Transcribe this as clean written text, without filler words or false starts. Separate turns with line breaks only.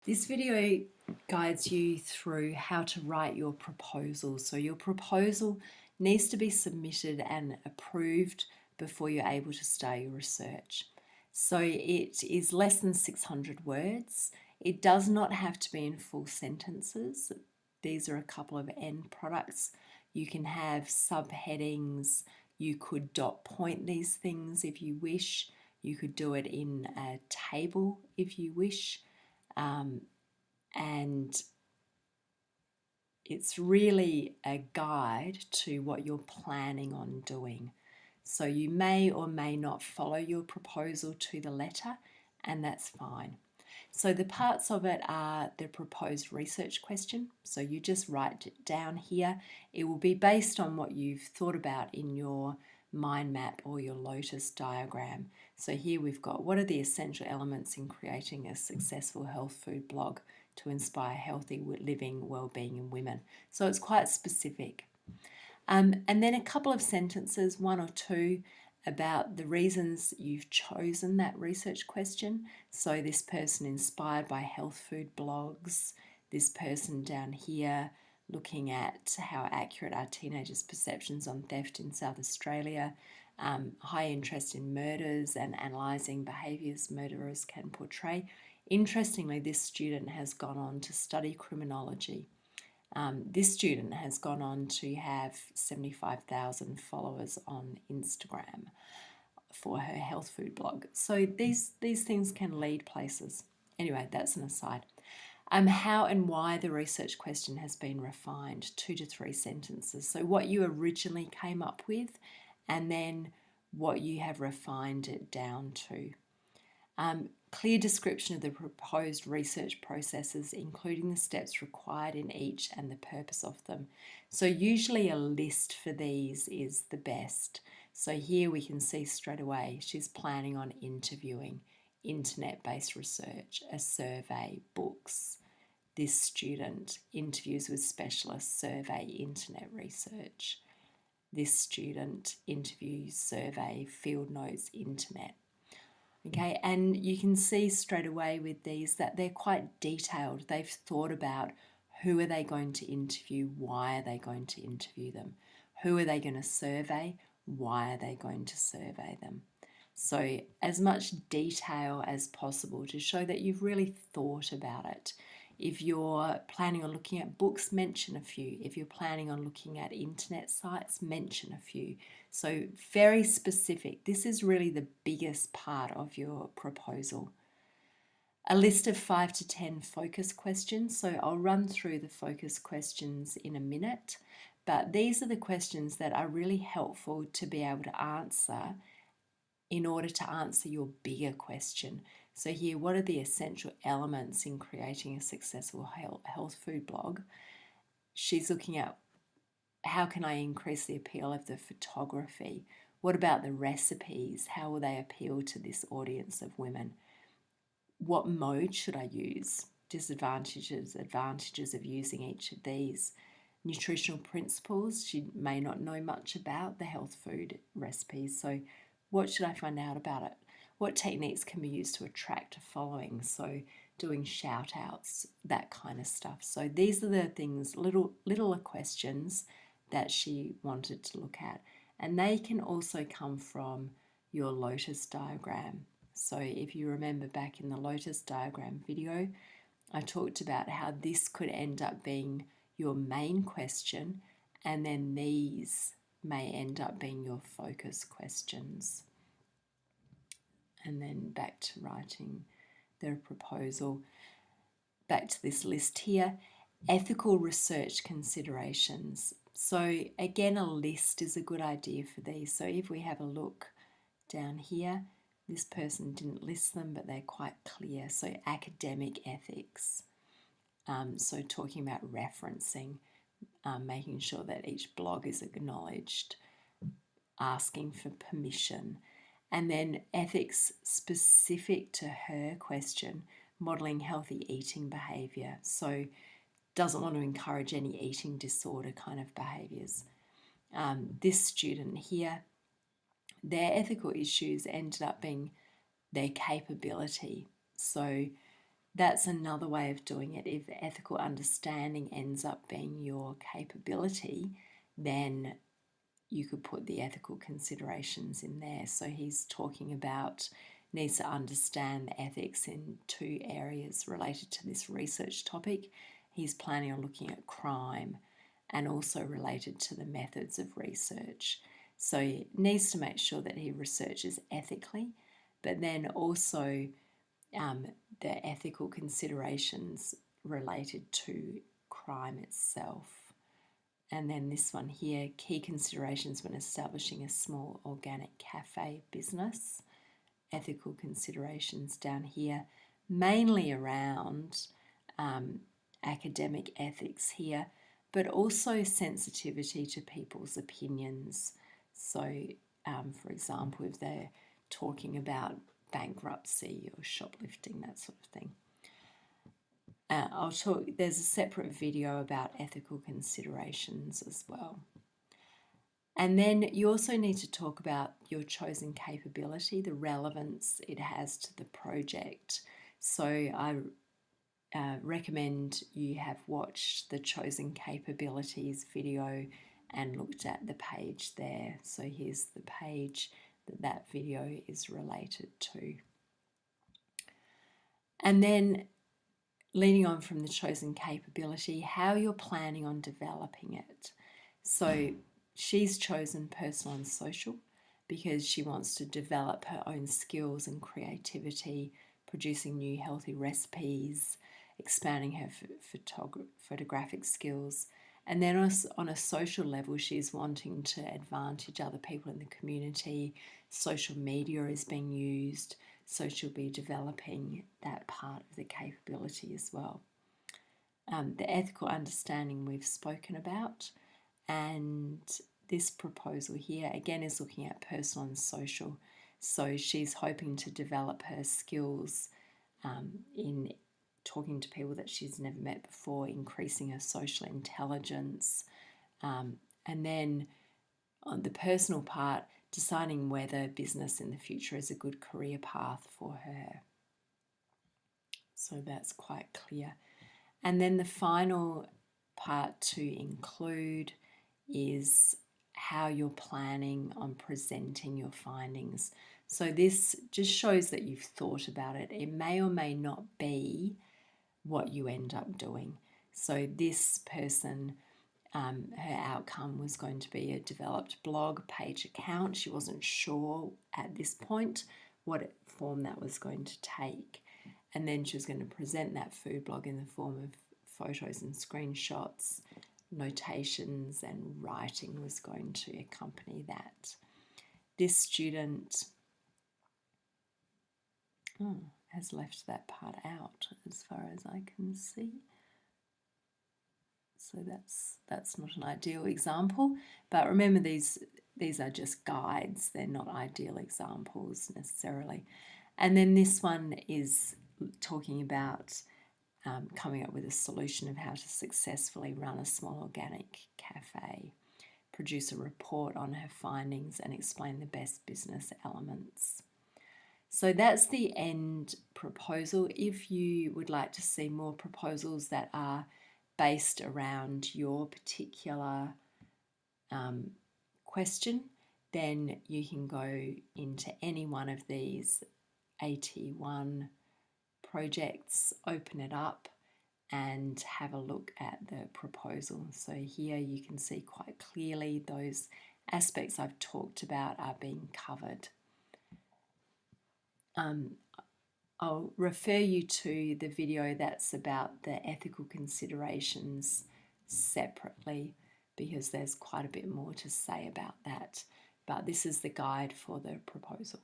This video guides you through how to write your proposal. So your proposal needs to be submitted and approved before you're able to start your research. So it is less than 600 words. It does not have to be in full sentences. These are a couple of end products. You can have subheadings. You could dot point these things if you wish. You could do it in a table if you wish. And it's really a guide to what you're planning on doing. So you may or may not follow your proposal to the letter, and that's fine. So the parts of it are the proposed research question. So you just write it down here. It will be based on what you've thought about in your mind map or your Lotus diagram. So here we've got, what are the essential elements in creating a successful health food blog to inspire healthy living, well-being in women? So it's quite specific. And then a couple of sentences, one or two, about the reasons you've chosen that research question. So this person inspired by health food blogs, this person down here looking at how accurate are teenagers' perceptions on theft in South Australia, high interest in murders and analysing behaviours murderers can portray. Interestingly, this student has gone on to study criminology. This student has gone on to have 75,000 followers on Instagram for her health food blog. So these things can lead places. Anyway, that's an aside. How and why the research question has been refined, 2 to 3 sentences. So what you originally came up with, and then what you have refined it down to. Clear description of the proposed research processes, including the steps required in each and the purpose of them. So usually a list for these is the best. So here we can see straight away she's planning on interviewing, internet-based research, a survey, books. This student interviews with specialists, survey, internet research. This student interviews, survey, field notes, internet. Okay, and you can see straight away with these that they're quite detailed. They've thought about who are they going to interview, why are they going to interview them, who are they going to survey, why are they going to survey them. So as much detail as possible to show that you've really thought about it. If you're planning on looking at books, mention a few. If you're planning on looking at internet sites, mention a few. So very specific. This is really the biggest part of your proposal. A list of 5 to 10 focus questions. So I'll run through the focus questions in a minute, but these are the questions that are really helpful to be able to answer in order to answer your bigger question. So here, what are the essential elements in creating a successful health food blog? She's looking at, how can I increase the appeal of the photography? What about the recipes? How will they appeal to this audience of women? What mode should I use? Disadvantages, advantages of using each of these. Nutritional principles, she may not know much about the health food recipes, so what should I find out about it? What techniques can be used to attract a following? So doing shout outs, that kind of stuff. So these are the things, little questions that she wanted to look at. And they can also come from your Lotus diagram. So if you remember back in the Lotus diagram video, I talked about how this could end up being your main question, and then these may end up being your focus questions. And then back to writing their proposal. Back to this list here, ethical research considerations. So again, a list is a good idea for these. So if we have a look down here, this person didn't list them, but they're quite clear. So academic ethics. So talking about referencing, making sure that each blog is acknowledged, asking for permission, and then ethics specific to her question, modelling healthy eating behaviour. So doesn't want to encourage any eating disorder kind of behaviours. This student here, their ethical issues ended up being their capability. So that's another way of doing it. If ethical understanding ends up being your capability, then you could put the ethical considerations in there. So he's talking about needs to understand the ethics in 2 areas related to this research topic. He's planning on looking at crime and also related to the methods of research. So he needs to make sure that he researches ethically, but then also the ethical considerations related to crime itself. And then this one here, key considerations when establishing a small organic cafe business. Ethical considerations down here, mainly around academic ethics here, but also sensitivity to people's opinions. So, for example, if they're talking about bankruptcy or shoplifting, that sort of thing. There's a separate video about ethical considerations as well. And then you also need to talk about your chosen capability, the relevance it has to the project. So I recommend you have watched the chosen capabilities video and looked at the page there. So here's the page that video is related to. And then leading on from the chosen capability, how you're planning on developing it. So she's chosen personal and social because she wants to develop her own skills and creativity, producing new healthy recipes, expanding her photographic skills. And then on a social level, she's wanting to advantage other people in the community. Social media is being used, so she'll be developing that part of the capability as well. The ethical understanding we've spoken about, and this proposal here again is looking at personal and social. So she's hoping to develop her skills in talking to people that she's never met before, increasing her social intelligence, and then on the personal part, deciding whether business in the future is a good career path for her. So that's quite clear. And then the final part to include is how you're planning on presenting your findings. So this just shows that you've thought about it. It may or may not be what you end up doing. So this person, her outcome was going to be a developed blog page account. She wasn't sure at this point what form that was going to take. And then she was going to present that food blog in the form of photos and screenshots, notations, and writing was going to accompany that. This student has left that part out as far as I can see. So that's not an ideal example, but remember these are just guides. They're not ideal examples necessarily. And then this one is talking about coming up with a solution of how to successfully run a small organic cafe, produce a report on her findings, and explain the best business elements. So that's the end proposal. If you would like to see more proposals that are based around your particular question, then you can go into any one of these AT1 projects, open it up and have a look at the proposal. So here you can see quite clearly those aspects I've talked about are being covered. I'll refer you to the video that's about the ethical considerations separately because there's quite a bit more to say about that. But this is the guide for the proposal.